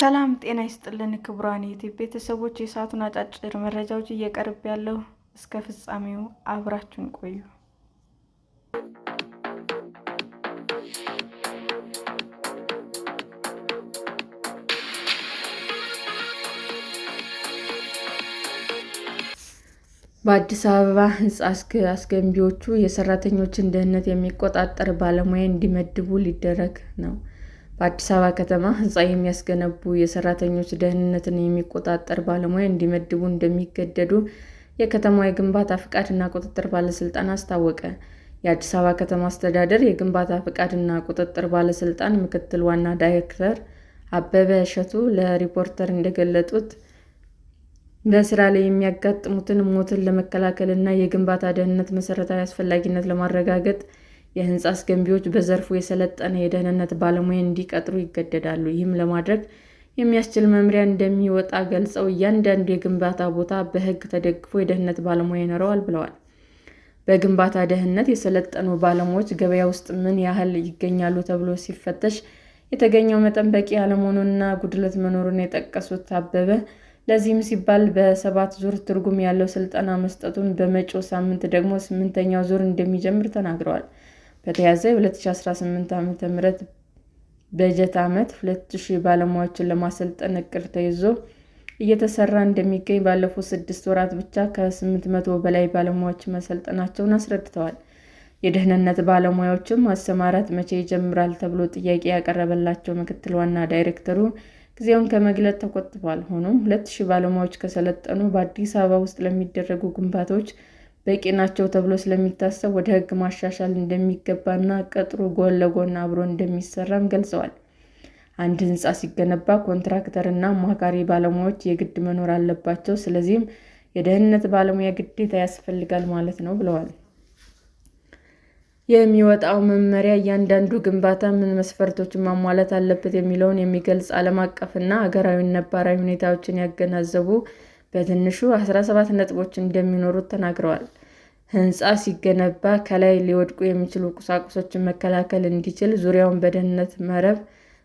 ሰላም ጤና ይስጥልን ክቡራን የዩቲዩብ ቤተሰቦች፣ የሰዓቱን አጫጭር መረጃዎች እየቀርብ ያለው እስከ ፍጻሜው አብራችሁን ቆዩ። በአዲስ አበባ ህንፃ አስገንቢዎቹ የሰራተኞችን ደህንነት የሚቆጣጠር ባለሙያ እንዲመድቡ ሊደረግ ነው። በአዲስ አበባ ከተማ ህንፃ የሚያስገነቡ የሰራተኞች ደህንነትን የሚቆጣጠር ባለሙያ እንዲመድቡ እንደሚገደዱ የከተማዋ የግንባታ ፍቃድና ቁጥጥር ባለስልጣን አስታወቀ። የአዲስ አበባ ከተማ አስተዳደር የግንባታ ፍቃድና ቁጥጥር ባለስልጣን ምክትል ዋና ዳይሬክተር አበበ እሸቱ ለሪፖርተር እንደገለጹት በስራ ላይ የሚያጋጥሙትን ሞትን ለመከላከልና የግንባታ ደህንነት መሰረታዊ አስፈላጊነት ለማረጋገጥ የህንፃ አስገንቢዎች በዘርፉ የሰለጠነ የደህንነት ባለሙያ እንዲቀጥሩ ይገደዳሉ። ይህም ለማድረግ የሚያስችል መመሪያ እንደሚወጣ ገልጸው እያንዳንዱ የግንባታ ቦታ በህግ ተደግፎ የደህንነት ባለሙያ ይኖረዋል ብለዋል። በግንባታ ደህንነት የሰለጠኑ ባለሙያዎች ገበያ ውስጥ ምን ያህል ይገኛሉ ተብሎ ሲፈተሽ የተገኘው መጠን በቂ አለመሆኑንና ጉድለት መኖሩን የጠቀሱት አበበ ለዚህም ሲባል በ7 ዙር ትርጉም ያለው ስልጠና መስጠቱን በመጪው ሳምንት ደግሞ 8ኛው ዙር እንደሚጀምር ተናግረዋል። በተያያዘ የ2018 ዓ.ም በጀት ዓመት 2000 ባለሙያዎችን ለማሰልጠን እቅድ ተይዞ እየተሰራ እንደሚገኝ ባለፉት 6 ወራት ብቻ ከ800 በላይ ባለሙያዎች መሰልጠናቸውን አስረድተዋል። የደህንነት ባለሙያዎችን ማሰማራት መቼ ይጀምራል ተብሎ ጥያቄ ያቀረበላቸው ምክትል ዋና ዳይሬክተሩ ጊዜውን ከመግለጽ ተቆጥበዋል። ሆኖም 2000 ባለሙያዎች ከሰለጠኑ በአዲስ አበባ ውስጥ ለሚደረጉ ግንባታዎች በቂ ናቸው ተብሎ ስለሚታሰብ ወደ ህግ ማሻሻል እንደሚገባና ቅጥሩ ጎን ለጎን አብሮ እንደሚሰራም ገልጸዋል። አንድ ህንፃ ሲገነባ ኮንትራክተርና አማካሪ ባለሙያዎች የግድ መኖር አለባቸው። ስለዚህም የደህንነት ባለሙያ ግዴታ ያስፈልጋል ማለት ነው ብለዋል። የሚወጣው መመሪያ እያንዳንዱ ግንባታ ምን መስፈርቶችን ማሟላት አለበት የሚለውን የሚገልጽ ዓለም አቀፍና አገራዊ ነባራዊ ሁኔታዎችን ያገናዘቡ በትንሹ 17 ነጥቦች እንደሚኖሩት ተናግረዋል። ህንፃ ሲገነባ ከላይ ሊወድቁ የሚችሉ ቁሳቁሶችን መከላከል እንዲችል ዙሪያውን በደህንነት መረብ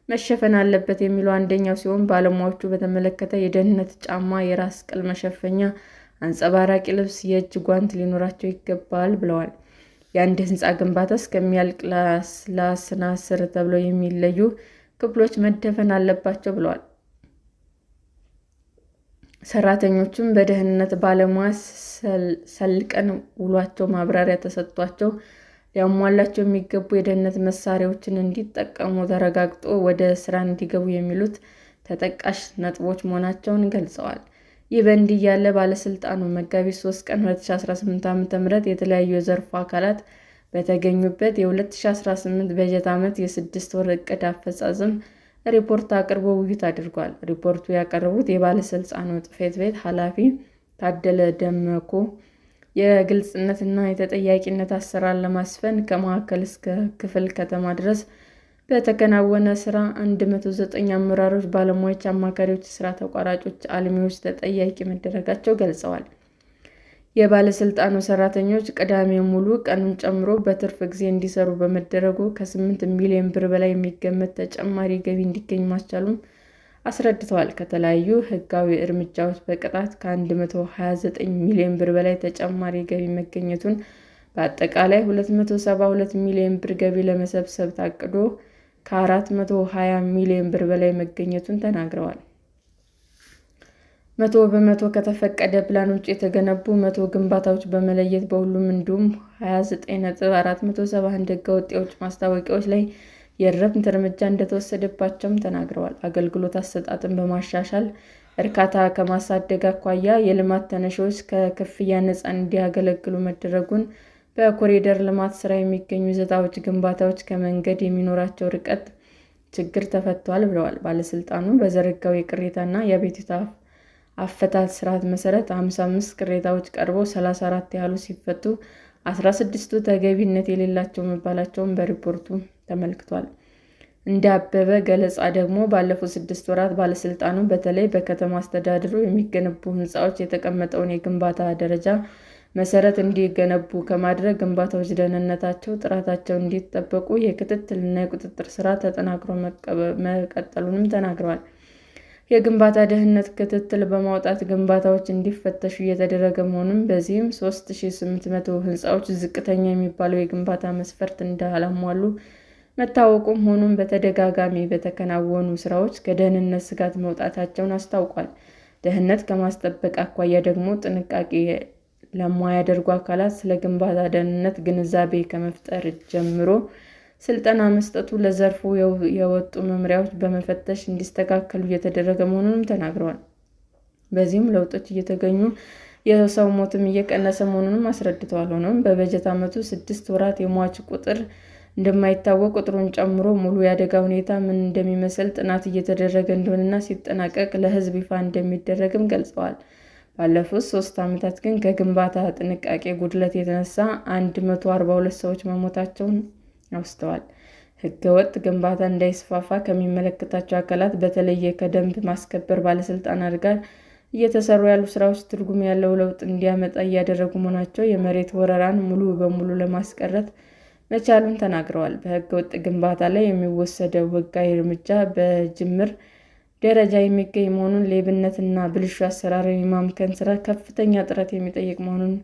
መሸፈን አለበት የሚለው አንደኛው ሲሆን፣ ባለሙያዎቹ በተመለከተ የደህንነት ጫማ፣ የራስ ቅል መሸፈኛ፣ አንጸባራቂ ልብስ፣ የእጅ ጓንት ሊኖራቸው ይገባል ብለዋል። የአንድ ህንፃ ግንባታ እስከሚያልቅ ለስና ስር ተብለው የሚለዩ ክፍሎች መደፈን አለባቸው ብለዋል። ሰራተኞቹም በደህንነት ባለሙያ ሰልቀን ውሏቸው ማብራሪያ ተሰጥቷቸው ሊያሟላቸው የሚገቡ የደህንነት መሳሪያዎችን እንዲጠቀሙ ተረጋግጦ ወደ ስራ እንዲገቡ የሚሉት ተጠቃሽ ነጥቦች መሆናቸውን ገልጸዋል። ይህ በእንዲህ ያለ ባለስልጣኑ መጋቢት 3 ቀን 2018 ዓ.ም የተለያዩ የዘርፉ አካላት በተገኙበት የ2018 በጀት ዓመት የ6 ወር ዕቅድ አፈጻጸም ሪፖርት አቅርቦ ውይይት አድርጓል። ሪፖርቱ ያቀረቡት የባለስልጣኑ ጽሕፈት ቤት ኃላፊ ታደለ ደመኮ የግልጽነትና የተጠያቂነት አሰራር ለማስፈን ከማዕከል እስከ ክፍለ ከተማ ድረስ በተከናወነ ስራ 109 አመራሮች፣ ባለሙያዎች፣ አማካሪዎች፣ የስራ ተቋራጮች፣ አልሚዎች ተጠያቂ መደረጋቸው ገልጸዋል። የባለስልጣኑ ሰራተኞች ቅዳሜ ሙሉ ቀኑን ጨምሮ በትርፍ ጊዜ እንዲሰሩ በመደረጉ ከ8 ሚሊዮን ብር በላይ የሚገመት ተጨማሪ ገቢ እንዲገኝ ማስቻሉን አስረድተዋል። ከተለያዩ ህጋዊ እርምጃዎች በቅጣት ከ129 ሚሊዮን ብር በላይ ተጨማሪ ገቢ መገኘቱን፣ በአጠቃላይ 272 ሚሊዮን ብር ገቢ ለመሰብሰብ ታቅዶ ከ420 ሚሊዮን ብር በላይ መገኘቱን ተናግረዋል። 100 በመቶ ከተፈቀደ ፕላን ውጭ የተገነቡ 100 ግንባታዎች በመለየት በሁሉም እንዲሁም 29,471 ህገወጥ የውጭ ማስታወቂያዎች ላይ የእርምት እርምጃ እንደተወሰደባቸውም ተናግረዋል። አገልግሎት አሰጣጥን በማሻሻል እርካታ ከማሳደግ አኳያ የልማት ተነሺዎች ከክፍያ ነፃ እንዲያገለግሉ መደረጉን፣ በኮሪደር ልማት ስራ የሚገኙ ይዞታዎች ግንባታዎች ከመንገድ የሚኖራቸው ርቀት ችግር ተፈቷል ብለዋል። ባለስልጣኑ በዘረጋው የቅሬታና የአቤቱታ አፈታት ስርዓት መሰረት 55 ቅሬታዎች ቀርበው 34 ያህሉ ሲፈቱ 16ቱ ተገቢነት የሌላቸው መባላቸውን በሪፖርቱ ተመልክቷል። እንደ አበበ ገለጻ ደግሞ ባለፉት 6 ወራት ባለስልጣኑ በተለይ በከተማ አስተዳደሩ የሚገነቡ ህንፃዎች የተቀመጠውን የግንባታ ደረጃ መሰረት እንዲገነቡ ከማድረግ ግንባታዎች ደህንነታቸው፣ ጥራታቸው እንዲጠበቁ የክትትልና የቁጥጥር ስራ ተጠናክሮ መቀጠሉንም ተናግረዋል። የግንባታ ደህንነት ክትትል በማውጣት ግንባታዎች እንዲፈተሹ እየተደረገ መሆኑን፣ በዚህም 3800 ሕንፃዎች ዝቅተኛ የሚባለው የግንባታ መስፈርት እንዳላሟሉ መታወቁም ሆኖም በተደጋጋሚ በተከናወኑ ስራዎች ከደህንነት ስጋት መውጣታቸውን አስታውቋል። ደህንነት ከማስጠበቅ አኳያ ደግሞ ጥንቃቄ ለማያደርጉ አካላት ስለ ግንባታ ደህንነት ግንዛቤ ከመፍጠር ጀምሮ ስልጠና መስጠቱ፣ ለዘርፉ የወጡ መመሪያዎች በመፈተሽ እንዲስተካከሉ እየተደረገ መሆኑንም ተናግረዋል። በዚህም ለውጦች እየተገኙ የሰው ሞትም እየቀነሰ መሆኑንም አስረድተዋል። ሆኖም በበጀት ዓመቱ 6 ወራት የሟች ቁጥር እንደማይታወቅ፣ ቁጥሩን ጨምሮ ሙሉ የአደጋ ሁኔታ ምን እንደሚመስል ጥናት እየተደረገ እንደሆነና ሲጠናቀቅ ለሕዝብ ይፋ እንደሚደረግም ገልጸዋል። ባለፉት 3 ዓመታት ግን ከግንባታ ጥንቃቄ ጉድለት የተነሳ 142 ሰዎች መሞታቸውን አውስተዋል። ሕገወጥ ግንባታ እንዳይስፋፋ ከሚመለከታቸው አካላት በተለይ ከደንብ ማስከበር ባለስልጣናት ጋር እየተሰሩ ያሉ ስራዎች ትርጉም ያለው ለውጥ እንዲያመጣ እያደረጉ መሆናቸው የመሬት ወረራን ሙሉ በሙሉ ለማስቀረት መቻሉን ተናግረዋል። በሕገወጥ ግንባታ ላይ የሚወሰደው ሕጋዊ እርምጃ በጅምር ደረጃ የሚገኝ መሆኑን፣ ሌብነትና ብልሹ አሰራርን የማምከን ስራ ከፍተኛ ጥረት የሚጠይቅ መሆኑን፣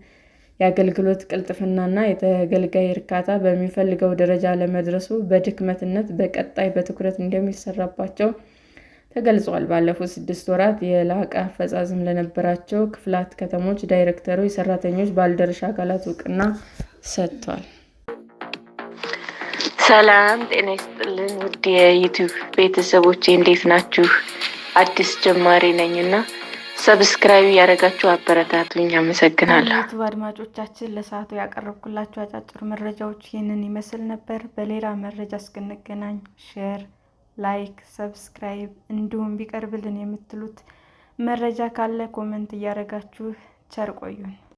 የአገልግሎት ቅልጥፍናና የተገልጋይ እርካታ በሚፈልገው ደረጃ ለመድረሱ በድክመትነት በቀጣይ በትኩረት እንደሚሰራባቸው ተገልጿል። ባለፉት 6 ወራት የላቀ አፈጻጸም ለነበራቸው ክፍላት ከተሞች ዳይሬክተሮች፣ ሰራተኞች፣ ባለድርሻ አካላት እውቅና ሰጥቷል። ሰላም ጤና ይስጥልን ውድ የዩቲዩብ ቤተሰቦቼ እንዴት ናችሁ? አዲስ ጀማሪ ነኝና ሰብስክራይብ ያደረጋችሁ አበረታቱኝ። አመሰግናለሁ። ዩቲዩብ አድማጮቻችን ለሰዓቱ ያቀረብኩላችሁ አጫጭር መረጃዎች ይህንን ይመስል ነበር። በሌላ መረጃ እስክንገናኝ ሼር፣ ላይክ፣ ሰብስክራይብ እንዲሁም ቢቀርብልን የምትሉት መረጃ ካለ ኮመንት እያደረጋችሁ ቸር ቆዩን።